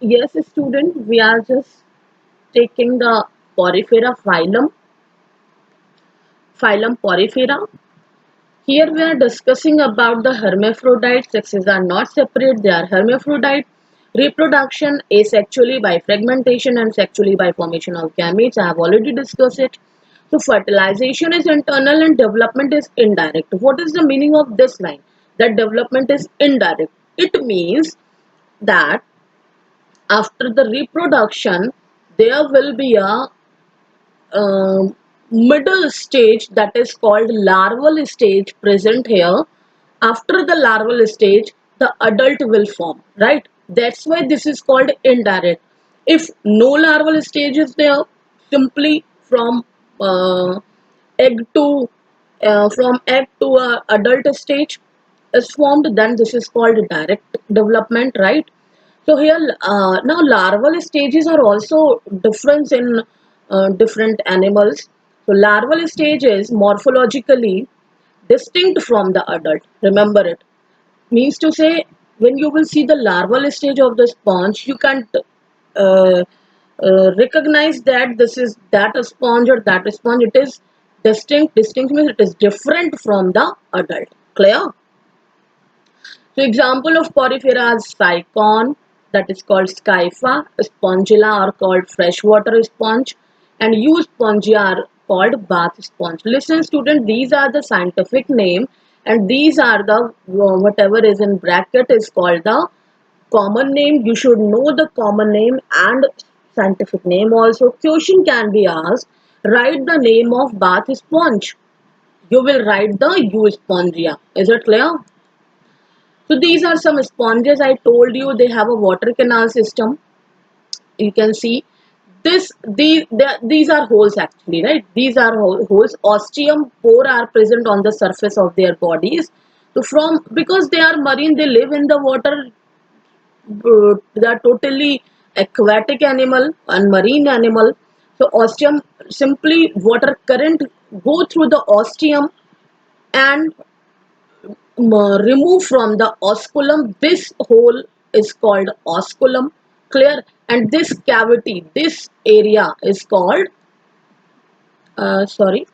Yes, student, we are just taking the Porifera phylum Porifera. Here we are discussing about the hermaphrodites. Sexes are not separate, they are hermaphrodite. Reproduction asexually by fragmentation and sexually by formation of gametes. I have already discussed it. So fertilization is internal and development is indirect. What is the meaning of this line? That development is indirect. It means that after the reproduction, there will be a middle stage that is called larval stage present here. After the larval stage, the adult will form, right? That's why this is called indirect. If no larval stage is there, simply uh, egg to from egg to a adult stage is formed, then this is called direct development, right? So here now larval stages are also different in different animals. So larval stage is morphologically distinct from the adult. Remember it. Means to say, when you will see the larval stage of the sponge, you can't uh, recognize that this is that a sponge or that a sponge. It is distinct. Distinct means it is different from the adult. Clear? So example of porifera is cycon, that is called scypha, spongilla are called freshwater sponge, and euspongia are called bath sponge. Listen student, these are the scientific name and these are the whatever is in bracket is called the common name. You should know the common name and scientific name also. Question can be asked, write the name of bath sponge. You will write the euspongia. Is it clear? So these are some sponges. I told you they have a water canal system. You can see these are holes actually, right? These are holes. Ostium pore are present on the surface of their bodies. So from because they are marine, they live in the water. They are totally aquatic animal and marine animal. So ostium simply water current go through the ostium and remove from the osculum. This hole is called osculum. Clear? And this cavity, this area is called sorry,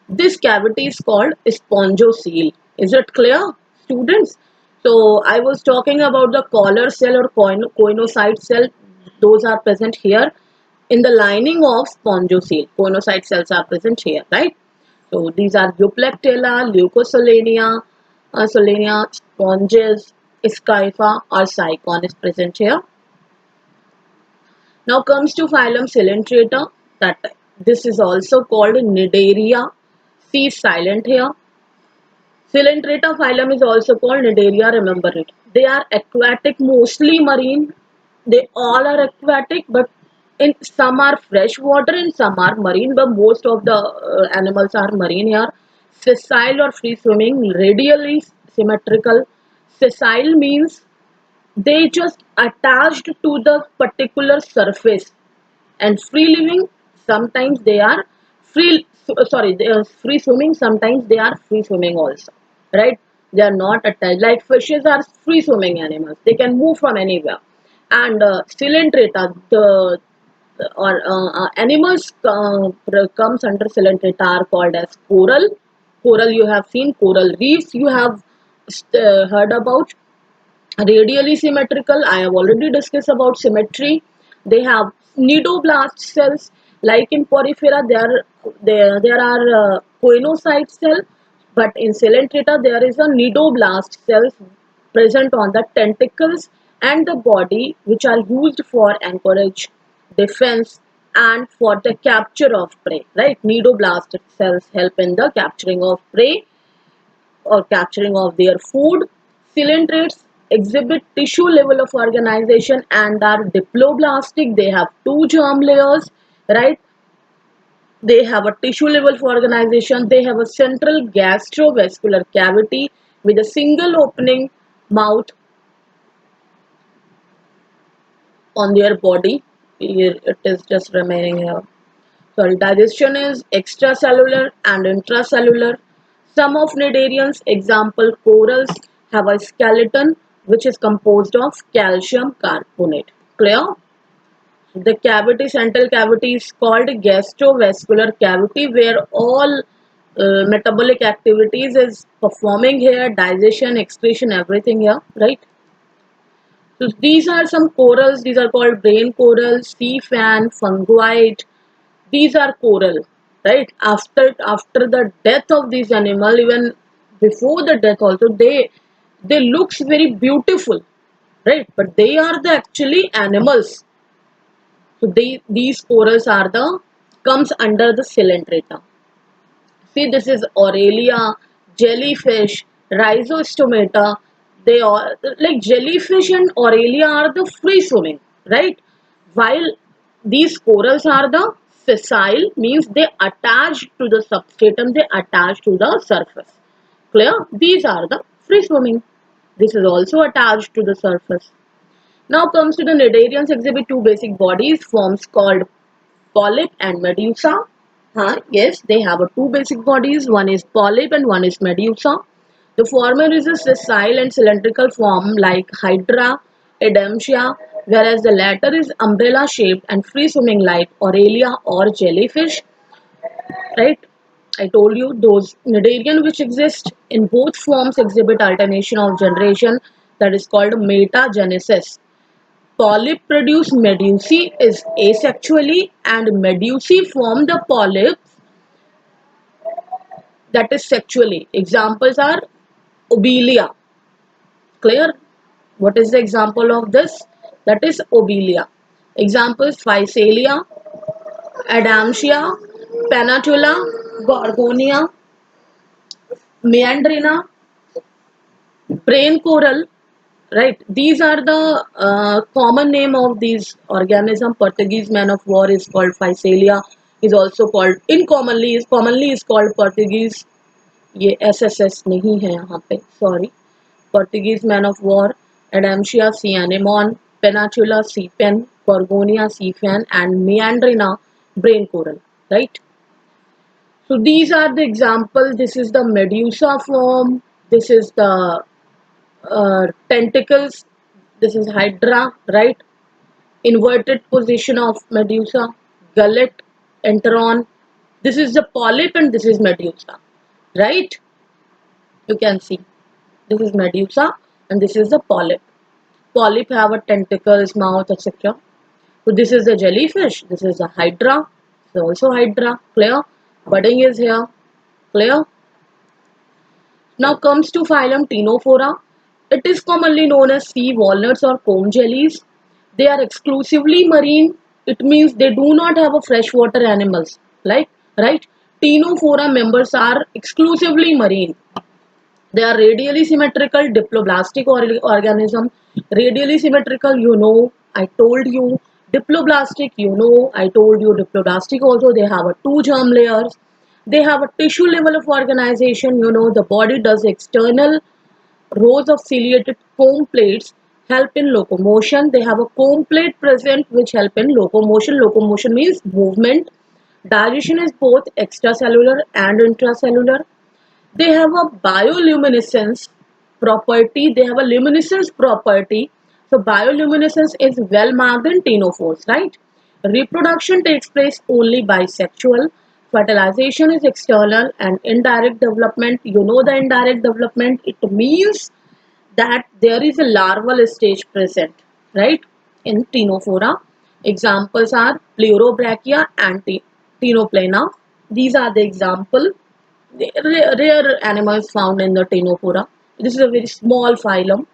this cavity is called spongocele. Is it clear, students? So I was talking about the collar cell or coinocyte cell. Those are present here in the lining of spongocele. Coinocyte cells are present here, right? So these are Euplectella, Leucosolenia, Solenia, sponges, Scypha or Cycon is present here. Now comes to phylum Coelenterata. That this is also called Cnidaria. C is silent here. Coelenterata phylum is also called Cnidaria. Remember it. They are aquatic, mostly marine. They all are aquatic, but in some are freshwater and some are marine. But most of the animals are marine here. Sessile or free swimming, radially symmetrical. Sessile means they just attached to the particular surface, and free living sometimes they are free sorry they are free swimming, sometimes they are free swimming also, right? They are not attached. Like fishes are free swimming animals, they can move from anywhere. And Coelenterata, the or animals comes under Coelenterata are called as coral. You have seen coral reefs, you have heard about. Radially symmetrical, I have already discussed about symmetry. They have cnidoblast cells. Like in porifera there are coinocyte cell, but in Coelenterata there is a cnidoblast cells present on the tentacles and the body, which are used for anchorage, defense and for the capture of prey, right? Cnidoblast cells help in the capturing of prey or capturing of their food. Coelentrates exhibit tissue level of organization and are diploblastic. They have two germ layers, right? They have a tissue level of organization. They have a central gastrovascular cavity with a single opening mouth on their body. Here it is just remaining here. Sorry, digestion is extracellular and intracellular. Some of cnidarians, example corals, have a skeleton which is composed of calcium carbonate. Clear? The cavity, central cavity is called gastrovascular cavity, where all metabolic activities is performing here, digestion, excretion, everything here, right? So these are some corals. These are called brain coral, sea fan, fungoid. These are coral, right? After the death of this animal, even before the death also, they looks very beautiful, right? But they are the actually animals. So these corals are the comes under the Coelenterata. See, this is Aurelia, jellyfish, Rhizostomata. They are like jellyfish and Aurelia are the free swimming, right? While these corals are the sessile, means they attach to the substratum, they attach to the surface. Clear? These are the free swimming. This is also attached to the surface. Now comes to the cnidarians exhibit two basic bodies, forms called polyp and medusa. Yes, they have two basic bodies. One is polyp and one is medusa. The former is a sessile and cylindrical form like Hydra, Edemcia, whereas the latter is umbrella shaped and free swimming like Aurelia or jellyfish. Right? I told you those cnidarian which exist in both forms exhibit alternation of generation, that is called metagenesis. Polyp produce medusae is asexually and medusae form the polyps that is sexually. Examples are obelia. Clear? What is the example of this? That is obelia. Examples Physalia, Adamsia, Panatula, Gorgonia, Meandrina, brain coral, right? These are the common name of these organism. Portuguese man of war is called Physalia. Is also called commonly is called Portuguese. ये SSS नहीं है यहाँ पे, sorry. Portuguese man of war, Adamsia sea anemone, Peninsula sea pen, Gorgonia sea fan, and Meandrina brain coral, right? So these are the examples. This is the Medusa form. This is the tentacles. This is Hydra, right? Inverted position of Medusa, gullet, enteron. This is the polyp and this is Medusa, right? You can see this is Medusa and this is the polyp. Polyp have a tentacles, mouth, etc. So this is the jellyfish. This is the Hydra. This is also Hydra. Clear? Budding is here. Clear? Now comes to phylum Ctenophora. It is commonly known as sea walnuts or comb jellies. They are exclusively marine. It means they do not have a freshwater animals. Like, right? Ctenophora members are exclusively marine. They are radially symmetrical diploblastic organism. Radially symmetrical, you know, I told you. Diploblastic, you know, I told you. Diploblastic also, they have a two germ layers. They have a tissue level of organization, you know, the body does external rows of ciliated comb plates help in locomotion. They have a comb plate present which help in locomotion. Locomotion means movement. Digestion is both extracellular and intracellular. They have a bioluminescence property. They have a luminescence property. So bioluminescence is well marked in ctenophores, right? Reproduction takes place only bisexual. Fertilization is external and indirect development. You know the indirect development. It means that there is a larval stage present, right? In ctenophora. Examples are Pleurobrachia and Ctenoplana. These are the example rare animals found in the Ctenophora. This is a very small phylum.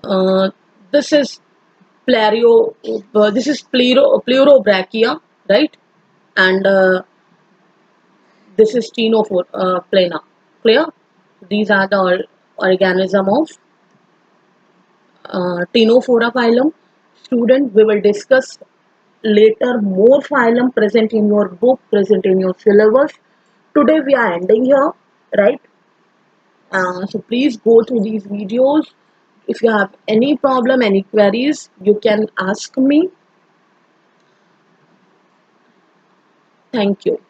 Uh, this is Pleurobrachia, right? And this is Ctenophora plana. Clear? These are the organism of Ctenophora phylum. Student, we will discuss later more phylum present in your book, present in your syllabus. Today we are ending here, right? So please go through these videos. If you have any problem, any queries, you can ask me. Thank you.